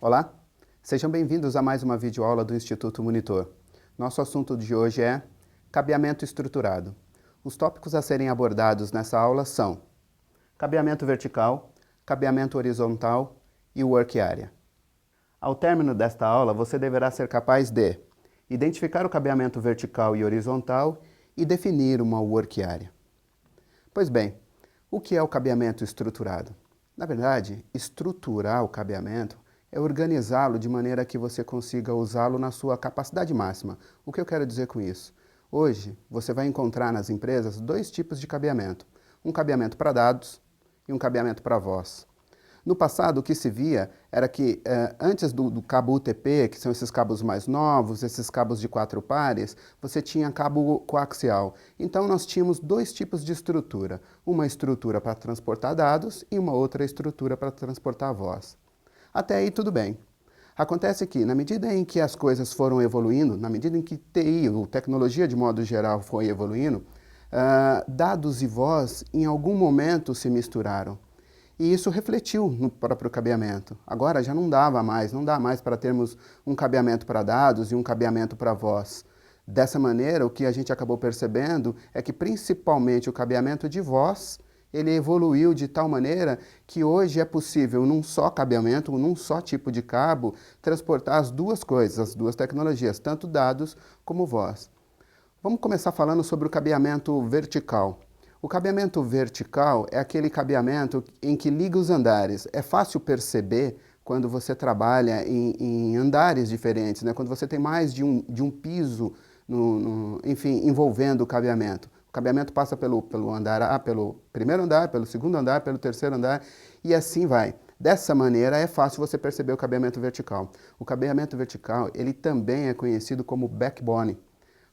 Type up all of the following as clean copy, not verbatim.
Olá, sejam bem-vindos a mais uma videoaula do Instituto Monitor. Nosso assunto de hoje é cabeamento estruturado. Os tópicos a serem abordados nessa aula são cabeamento vertical, cabeamento horizontal e work area. Ao término desta aula, você deverá ser capaz de identificar o cabeamento vertical e horizontal e definir uma work area. Pois bem, o que é o cabeamento estruturado? Na verdade, estruturar o cabeamento é organizá-lo de maneira que você consiga usá-lo na sua capacidade máxima. O que eu quero dizer com isso? Hoje, você vai encontrar nas empresas dois tipos de cabeamento. Um cabeamento para dados e um cabeamento para voz. No passado, o que se via era que antes do cabo UTP, que são esses cabos mais novos, esses cabos de 4 pares, você tinha cabo coaxial. Então, nós tínhamos dois tipos de estrutura. Uma estrutura para transportar dados e uma outra estrutura para transportar voz. Até aí, tudo bem. Acontece que, na medida em que as coisas foram evoluindo, na medida em que TI, ou tecnologia de modo geral, foi evoluindo, dados e voz, em algum momento, se misturaram. E isso refletiu no próprio cabeamento. Agora já não dá mais para termos um cabeamento para dados e um cabeamento para voz. Dessa maneira, o que a gente acabou percebendo é que, principalmente, o cabeamento de voz, ele evoluiu de tal maneira que hoje é possível, num só cabeamento, num só tipo de cabo, transportar as duas coisas, as duas tecnologias, tanto dados como voz. Vamos começar falando sobre o cabeamento vertical. O cabeamento vertical é aquele cabeamento em que liga os andares. É fácil perceber quando você trabalha em andares diferentes, né? Quando você tem mais de um piso, enfim, envolvendo o cabeamento. O cabeamento passa pelo andar A, pelo primeiro andar, pelo segundo andar, pelo terceiro andar e assim vai. Dessa maneira é fácil você perceber o cabeamento vertical. O cabeamento vertical, ele também é conhecido como backbone.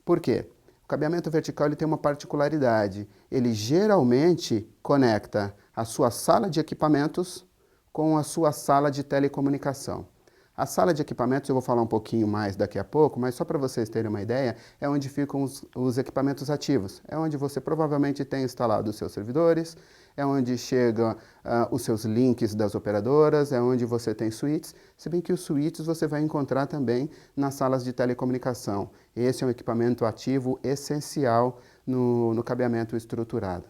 Por quê? O cabeamento vertical ele tem uma particularidade. Ele geralmente conecta a sua sala de equipamentos com a sua sala de telecomunicação. A sala de equipamentos eu vou falar um pouquinho mais daqui a pouco, mas só para vocês terem uma ideia, é onde ficam os equipamentos ativos. É onde você provavelmente tem instalado os seus servidores, é onde chegam os seus links das operadoras, é onde você tem switches, se bem que os switches você vai encontrar também nas salas de telecomunicação. Esse é um equipamento ativo essencial no cabeamento estruturado.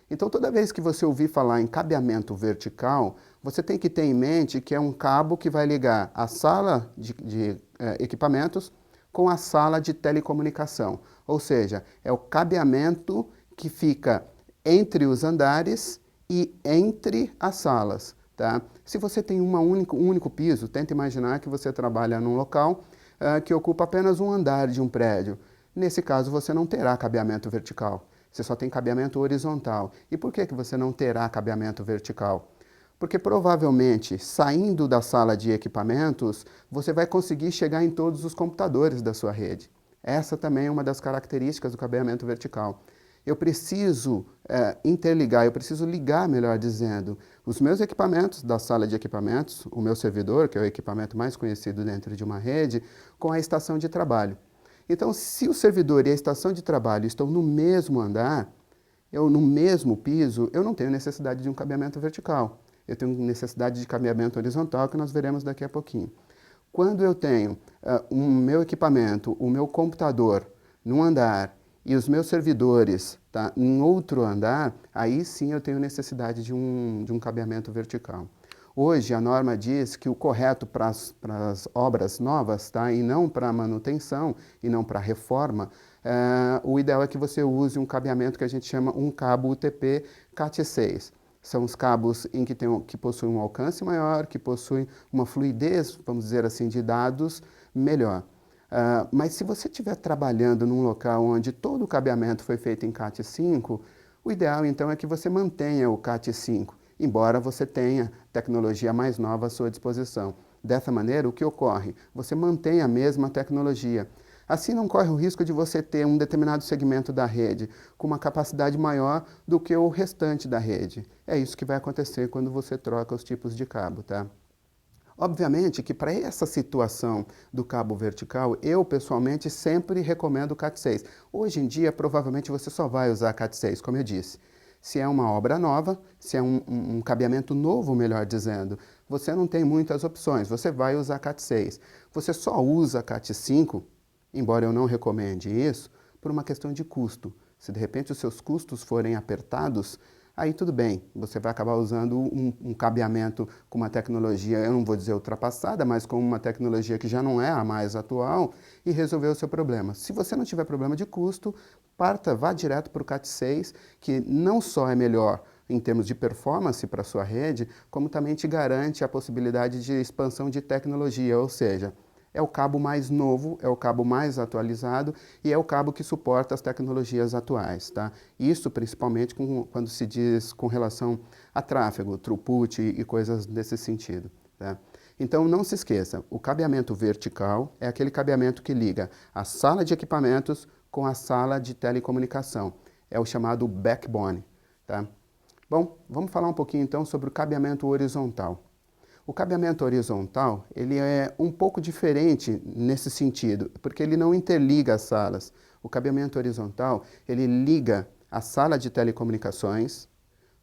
Então, toda vez que você ouvir falar em cabeamento vertical, você tem que ter em mente que é um cabo que vai ligar a sala de equipamentos com a sala de telecomunicação. Ou seja, é o cabeamento que fica entre os andares e entre as salas. Tá? Se você tem um único piso, tenta imaginar que você trabalha num local que ocupa apenas um andar de um prédio. Nesse caso, você não terá cabeamento vertical. Você só tem cabeamento horizontal. E por que você não terá cabeamento vertical? Porque provavelmente, saindo da sala de equipamentos, você vai conseguir chegar em todos os computadores da sua rede. Essa também é uma das características do cabeamento vertical. Eu preciso interligar, eu preciso ligar, melhor dizendo, os meus equipamentos da sala de equipamentos, o meu servidor, que é o equipamento mais conhecido dentro de uma rede, com a estação de trabalho. Então, se o servidor e a estação de trabalho estão no mesmo andar, no mesmo piso, eu não tenho necessidade de um cabeamento vertical. Eu tenho necessidade de cabeamento horizontal, que nós veremos daqui a pouquinho. Quando eu tenho o meu equipamento, o meu computador num andar e os meus servidores em outro andar, aí sim eu tenho necessidade de um cabeamento vertical. Hoje, a norma diz que o correto para as obras novas, e não para manutenção, e não para reforma, o ideal é que você use um cabeamento que a gente chama um cabo UTP Cat6. São os cabos que possuem um alcance maior, que possuem uma fluidez, vamos dizer assim, de dados melhor. Mas se você estiver trabalhando num local onde todo o cabeamento foi feito em Cat5, o ideal então é que você mantenha o Cat5. Embora você tenha tecnologia mais nova à sua disposição. Dessa maneira, o que ocorre? Você mantém a mesma tecnologia. Assim não corre o risco de você ter um determinado segmento da rede com uma capacidade maior do que o restante da rede. É isso que vai acontecer quando você troca os tipos de cabo, tá? Obviamente que para essa situação do cabo vertical, eu pessoalmente sempre recomendo o Cat6. Hoje em dia, provavelmente você só vai usar Cat6, como eu disse. Se é uma obra nova, se é um cabeamento novo, melhor dizendo, você não tem muitas opções, você vai usar Cat6. Você só usa Cat5, embora eu não recomende isso, por uma questão de custo. Se de repente os seus custos forem apertados, aí tudo bem, você vai acabar usando um cabeamento com uma tecnologia, eu não vou dizer ultrapassada, mas com uma tecnologia que já não é a mais atual e resolver o seu problema. Se você não tiver problema de custo, vá direto para o Cat6, que não só é melhor em termos de performance para a sua rede, como também te garante a possibilidade de expansão de tecnologia, ou seja, é o cabo mais novo, é o cabo mais atualizado e é o cabo que suporta as tecnologias atuais, tá? Isso principalmente quando se diz com relação a tráfego, throughput e coisas desse sentido, tá? Então não se esqueça, o cabeamento vertical é aquele cabeamento que liga a sala de equipamentos com a sala de telecomunicação. É o chamado backbone, tá? Bom, vamos falar um pouquinho então sobre o cabeamento horizontal. O cabeamento horizontal, ele é um pouco diferente nesse sentido, porque ele não interliga as salas. O cabeamento horizontal, ele liga a sala de telecomunicações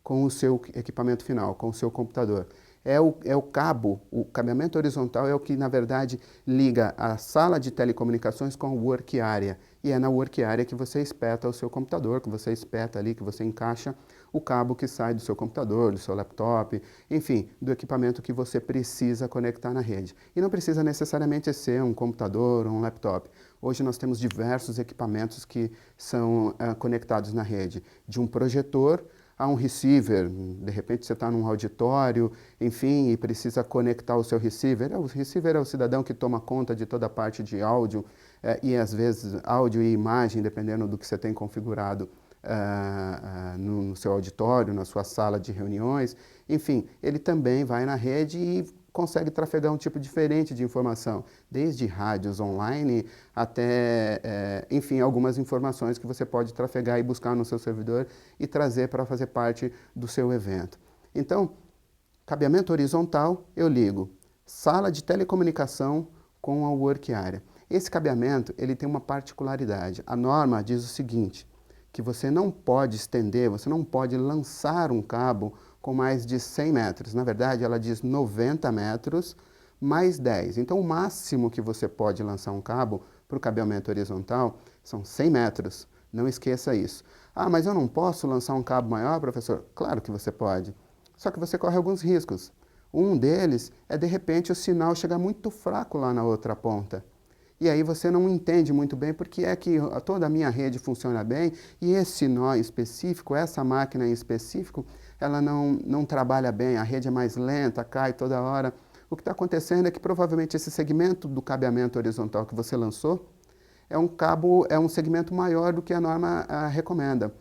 com o seu equipamento final, com o seu computador. É o cabo, o cabeamento horizontal é o que, na verdade, liga a sala de telecomunicações com a work area. E é na work area que você espeta o seu computador, que você espeta ali, que você encaixa o cabo que sai do seu computador, do seu laptop, enfim, do equipamento que você precisa conectar na rede. E não precisa necessariamente ser um computador ou um laptop. Hoje nós temos diversos equipamentos que são conectados na rede, de um projetor a um receiver, de repente você está num auditório, enfim, e precisa conectar o seu receiver. O receiver é o cidadão que toma conta de toda a parte de áudio, e às vezes áudio e imagem, dependendo do que você tem configurado no seu auditório, na sua sala de reuniões. Enfim, ele também vai na rede e consegue trafegar um tipo diferente de informação, desde rádios online até, enfim, algumas informações que você pode trafegar e buscar no seu servidor e trazer para fazer parte do seu evento. Então, cabeamento horizontal, eu ligo sala de telecomunicação com a work area. Esse cabeamento, ele tem uma particularidade. A norma diz o seguinte, que você não pode estender, você não pode lançar um cabo com mais de 100 metros. Na verdade, ela diz 90 metros mais 10. Então, o máximo que você pode lançar um cabo para o cabeamento horizontal são 100 metros. Não esqueça isso. Ah, mas eu não posso lançar um cabo maior, professor? Claro que você pode. Só que você corre alguns riscos. Um deles é, de repente, o sinal chegar muito fraco lá na outra ponta. E aí você não entende muito bem porque é que toda a minha rede funciona bem e esse nó específico, essa máquina em específico, ela não trabalha bem, a rede é mais lenta, cai toda hora. O que está acontecendo é que provavelmente esse segmento do cabeamento horizontal que você lançou é um segmento maior do que a norma recomenda.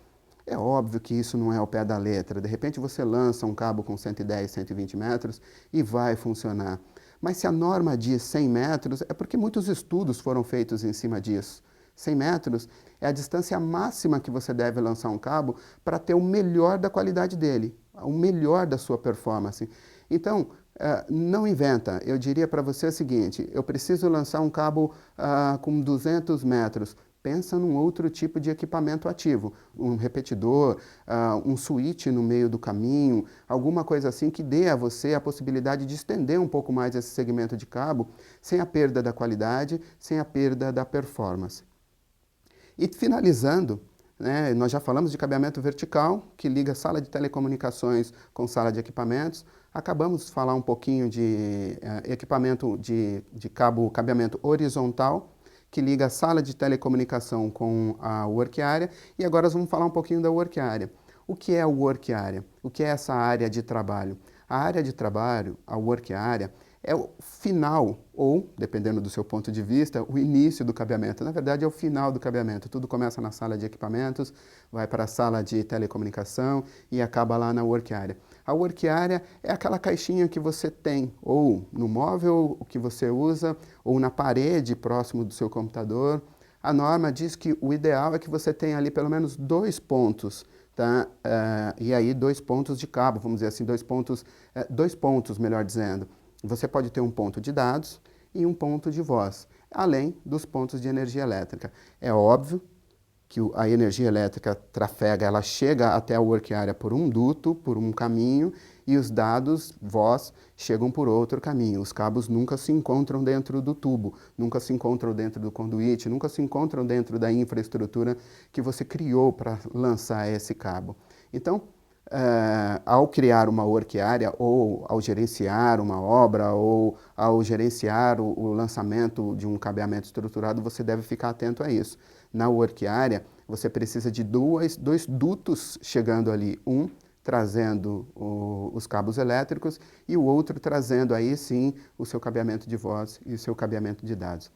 É óbvio que isso não é ao pé da letra. De repente você lança um cabo com 110, 120 metros e vai funcionar. Mas se a norma diz 100 metros, é porque muitos estudos foram feitos em cima disso. 100 metros é a distância máxima que você deve lançar um cabo para ter o melhor da qualidade dele, o melhor da sua performance. Então, não inventa. Eu diria para você o seguinte, eu preciso lançar um cabo com 200 metros. Pensa num outro tipo de equipamento ativo, um repetidor, um switch no meio do caminho, alguma coisa assim que dê a você a possibilidade de estender um pouco mais esse segmento de cabo, sem a perda da qualidade, sem a perda da performance. E finalizando, né, nós já falamos de cabeamento vertical, que liga sala de telecomunicações com sala de equipamentos. Acabamos de falar um pouquinho de equipamento de cabeamento horizontal, que liga a sala de telecomunicação com a work area. E agora nós vamos falar um pouquinho da work area. O que é a work area? O que é essa área de trabalho? A área de trabalho, a work area, é o final, ou, dependendo do seu ponto de vista, o início do cabeamento. Na verdade, é o final do cabeamento. Tudo começa na sala de equipamentos, vai para a sala de telecomunicação e acaba lá na work area. A work area é aquela caixinha que você tem, ou no móvel que você usa, ou na parede próximo do seu computador. A norma diz que o ideal é que você tenha ali pelo menos 2 pontos, tá? E aí 2 pontos de cabo, vamos dizer assim, 2 pontos, melhor dizendo. Você pode ter um ponto de dados e um ponto de voz, além dos pontos de energia elétrica. É óbvio que a energia elétrica trafega, ela chega até a work area por um duto, por um caminho, e os dados, voz, chegam por outro caminho. Os cabos nunca se encontram dentro do tubo, nunca se encontram dentro do conduíte, nunca se encontram dentro da infraestrutura que você criou para lançar esse cabo. Então, ao criar uma work area, ou ao gerenciar uma obra, ou ao gerenciar o lançamento de um cabeamento estruturado, você deve ficar atento a isso. Na work area, você precisa de dois dutos chegando ali, um trazendo os cabos elétricos e o outro trazendo aí sim o seu cabeamento de voz e o seu cabeamento de dados.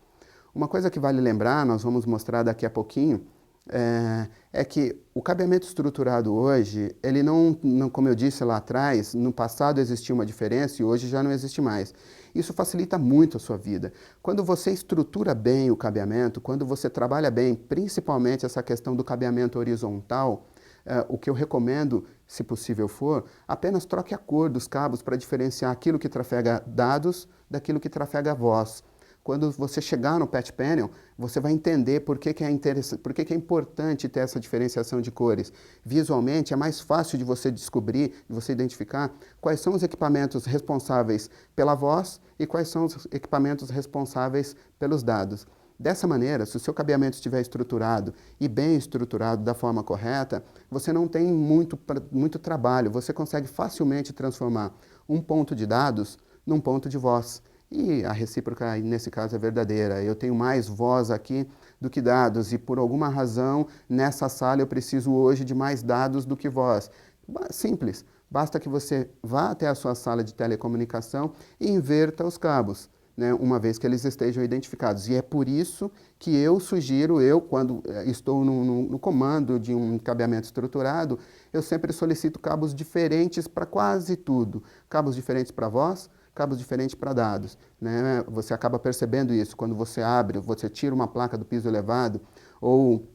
Uma coisa que vale lembrar, nós vamos mostrar daqui a pouquinho, é que o cabeamento estruturado hoje, ele não, como eu disse lá atrás, no passado existia uma diferença e hoje já não existe mais. Isso facilita muito a sua vida. Quando você estrutura bem o cabeamento, quando você trabalha bem, principalmente essa questão do cabeamento horizontal, o que eu recomendo, se possível for, apenas troque a cor dos cabos para diferenciar aquilo que trafega dados daquilo que trafega voz. Quando você chegar no patch panel, você vai entender por que é importante ter essa diferenciação de cores. Visualmente, é mais fácil de você descobrir, de você identificar quais são os equipamentos responsáveis pela voz e quais são os equipamentos responsáveis pelos dados. Dessa maneira, se o seu cabeamento estiver estruturado e bem estruturado da forma correta, você não tem muito trabalho, você consegue facilmente transformar um ponto de dados num ponto de voz. E a recíproca, nesse caso, é verdadeira. Eu tenho mais voz aqui do que dados e, por alguma razão, nessa sala eu preciso hoje de mais dados do que voz. Simples. Basta que você vá até a sua sala de telecomunicação e inverta os cabos, né, uma vez que eles estejam identificados. E é por isso que eu sugiro, quando estou no comando de um cabeamento estruturado, eu sempre solicito cabos diferentes para quase tudo. Cabos diferentes para voz, cabos diferentes para dados, né? Você acaba percebendo isso quando você abre, você tira uma placa do piso elevado, ou,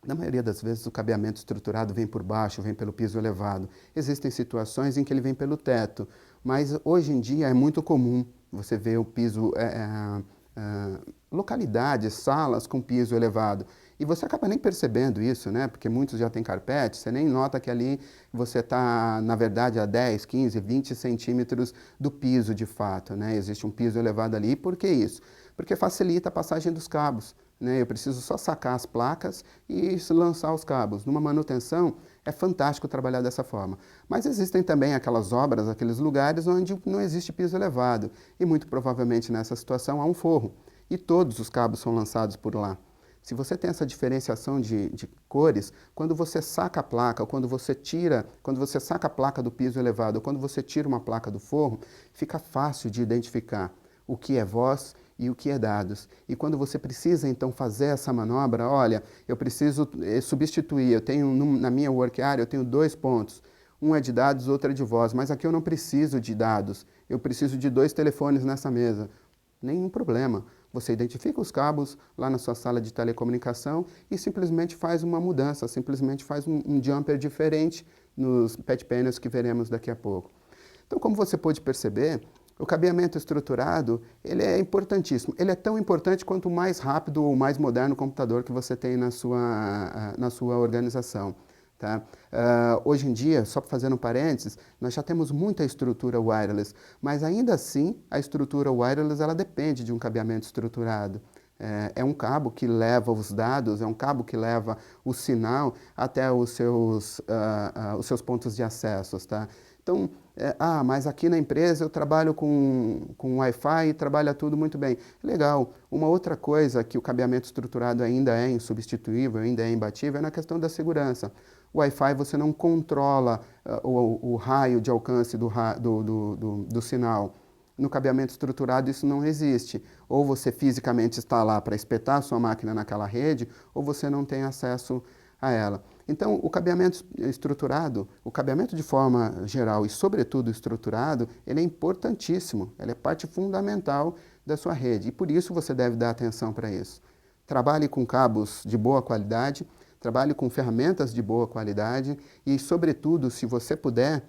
na maioria das vezes, o cabeamento estruturado vem por baixo, vem pelo piso elevado. Existem situações em que ele vem pelo teto, mas hoje em dia é muito comum você ver o piso, localidades, salas com piso elevado. E você acaba nem percebendo isso, né? Porque muitos já têm carpete, você nem nota que ali você está, na verdade, a 10, 15, 20 centímetros do piso de fato, né? Existe um piso elevado ali. Por que isso? Porque facilita a passagem dos cabos, né? Eu preciso só sacar as placas e lançar os cabos. Numa manutenção, é fantástico trabalhar dessa forma. Mas existem também aquelas obras, aqueles lugares onde não existe piso elevado. E muito provavelmente nessa situação há um forro. E todos os cabos são lançados por lá. Se você tem essa diferenciação de cores, quando você saca a placa, ou quando você saca a placa do piso elevado, ou quando você tira uma placa do forro, fica fácil de identificar o que é voz e o que é dados. E quando você precisa, então, fazer essa manobra, olha, eu preciso substituir, eu tenho, na minha work area, eu tenho 2 pontos. Um é de dados, outro é de voz, mas aqui eu não preciso de dados, eu preciso de 2 telefones nessa mesa. Nenhum problema. Você identifica os cabos lá na sua sala de telecomunicação e simplesmente faz uma mudança, simplesmente faz um jumper diferente nos patch panels que veremos daqui a pouco. Então, como você pode perceber, o cabeamento estruturado, ele é importantíssimo. Ele é tão importante quanto o mais rápido ou mais moderno computador que você tem na sua organização. Tá? Hoje em dia, só fazendo um parênteses, nós já temos muita estrutura wireless, mas ainda assim a estrutura wireless ela depende de um cabeamento estruturado. É um cabo que leva os dados, é um cabo que leva o sinal até os seus pontos de acesso. Tá? Então, mas aqui na empresa eu trabalho com Wi-Fi e trabalha tudo muito bem. Legal. Uma outra coisa que o cabeamento estruturado ainda é insubstituível, ainda é imbatível, é na questão da segurança. O Wi-Fi você não controla o raio de alcance do sinal. No cabeamento estruturado isso não existe. Ou você fisicamente está lá para espetar a sua máquina naquela rede, ou você não tem acesso a ela. Então, o cabeamento estruturado, o cabeamento de forma geral e, sobretudo, estruturado, ele é importantíssimo, ele é parte fundamental da sua rede. E por isso você deve dar atenção para isso. Trabalhe com cabos de boa qualidade, trabalhe com ferramentas de boa qualidade e, sobretudo, se você puder,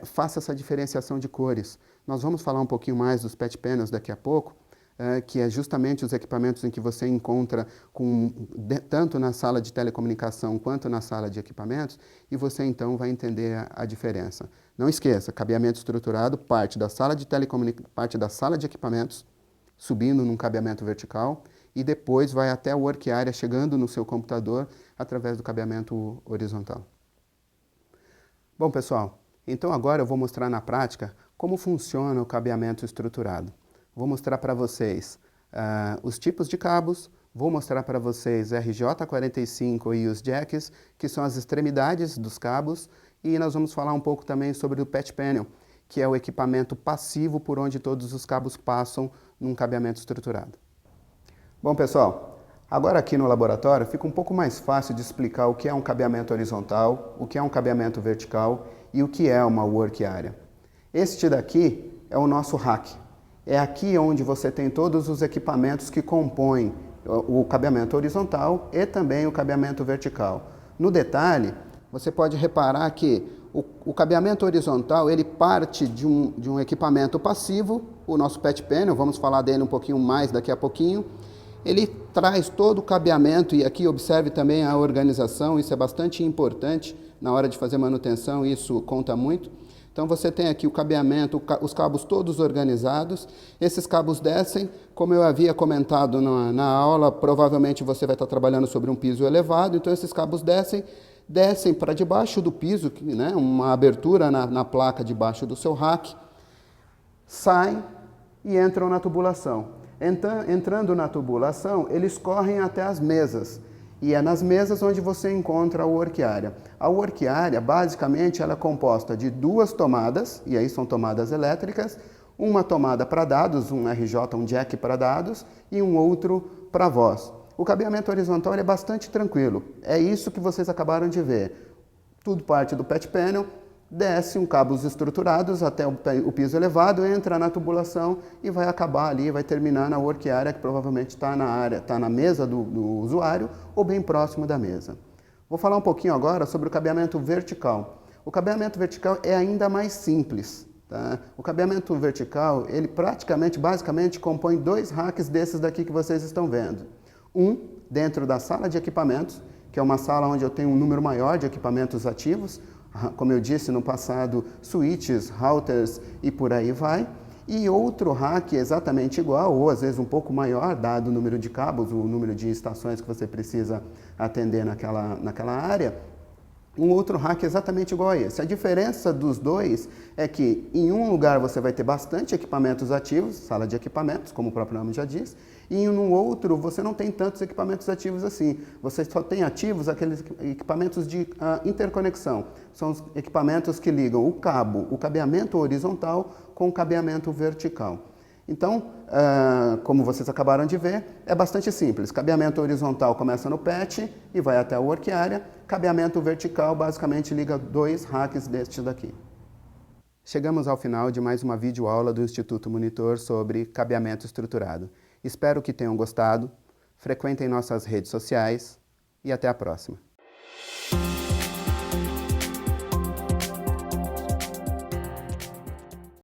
faça essa diferenciação de cores. Nós vamos falar um pouquinho mais dos patch panels daqui a pouco, que é justamente os equipamentos em que você encontra tanto na sala de telecomunicação quanto na sala de equipamentos, e você então vai entender a diferença. Não esqueça, cabeamento estruturado parte da sala de parte da sala de equipamentos, subindo num cabeamento vertical, e depois vai até a work area, chegando no seu computador através do cabeamento horizontal. Bom, pessoal, então agora eu vou mostrar na prática como funciona o cabeamento estruturado. Vou mostrar para vocês os tipos de cabos, vou mostrar para vocês RJ45 e os jacks, que são as extremidades dos cabos, e nós vamos falar um pouco também sobre o patch panel, que é o equipamento passivo por onde todos os cabos passam num cabeamento estruturado. Bom, pessoal, agora aqui no laboratório fica um pouco mais fácil de explicar o que é um cabeamento horizontal, o que é um cabeamento vertical e o que é uma work area. Este daqui é o nosso rack. É aqui onde você tem todos os equipamentos que compõem o cabeamento horizontal e também o cabeamento vertical. No detalhe, você pode reparar que o cabeamento horizontal ele parte de um equipamento passivo, o nosso patch panel, vamos falar dele um pouquinho mais daqui a pouquinho. Ele traz todo o cabeamento, e aqui observe também a organização, isso é bastante importante na hora de fazer manutenção, isso conta muito. Então você tem aqui o cabeamento, os cabos todos organizados, esses cabos descem, como eu havia comentado na aula, provavelmente você vai estar trabalhando sobre um piso elevado, então esses cabos descem para debaixo do piso, né, uma abertura na placa debaixo do seu rack, saem e entram na tubulação. Entrando na tubulação, eles correm até as mesas. E é nas mesas onde você encontra a work area. A work area, basicamente, ela é composta de duas tomadas, e aí são tomadas elétricas, uma tomada para dados, um RJ, um jack para dados, e um outro para voz. O cabeamento horizontal é bastante tranquilo. É isso que vocês acabaram de ver. Tudo parte do patch panel, desce cabos estruturados até o piso elevado, entra na tubulação e vai acabar ali, vai terminar na work area, que provavelmente está na mesa do usuário ou bem próximo da mesa. Vou falar um pouquinho agora sobre o cabeamento vertical. O cabeamento vertical é ainda mais simples. Tá? O cabeamento vertical, ele basicamente compõe dois racks desses daqui que vocês estão vendo. Um dentro da sala de equipamentos, que é uma sala onde eu tenho um número maior de equipamentos ativos, como eu disse no passado, switches, routers e por aí vai. E outro rack exatamente igual, ou às vezes um pouco maior, dado o número de cabos, o número de estações que você precisa atender naquela área. Um outro rack exatamente igual a esse. A diferença dos dois é que em um lugar você vai ter bastante equipamentos ativos, sala de equipamentos, como o próprio nome já diz, e no outro você não tem tantos equipamentos ativos assim. Você só tem ativos aqueles equipamentos de interconexão. São os equipamentos que ligam o cabeamento horizontal com o cabeamento vertical. Então, como vocês acabaram de ver, é bastante simples. Cabeamento horizontal começa no patch e vai até a work area. Cabeamento vertical basicamente liga dois racks destes daqui. Chegamos ao final de mais uma videoaula do Instituto Monitor sobre cabeamento estruturado. Espero que tenham gostado, frequentem nossas redes sociais e até a próxima.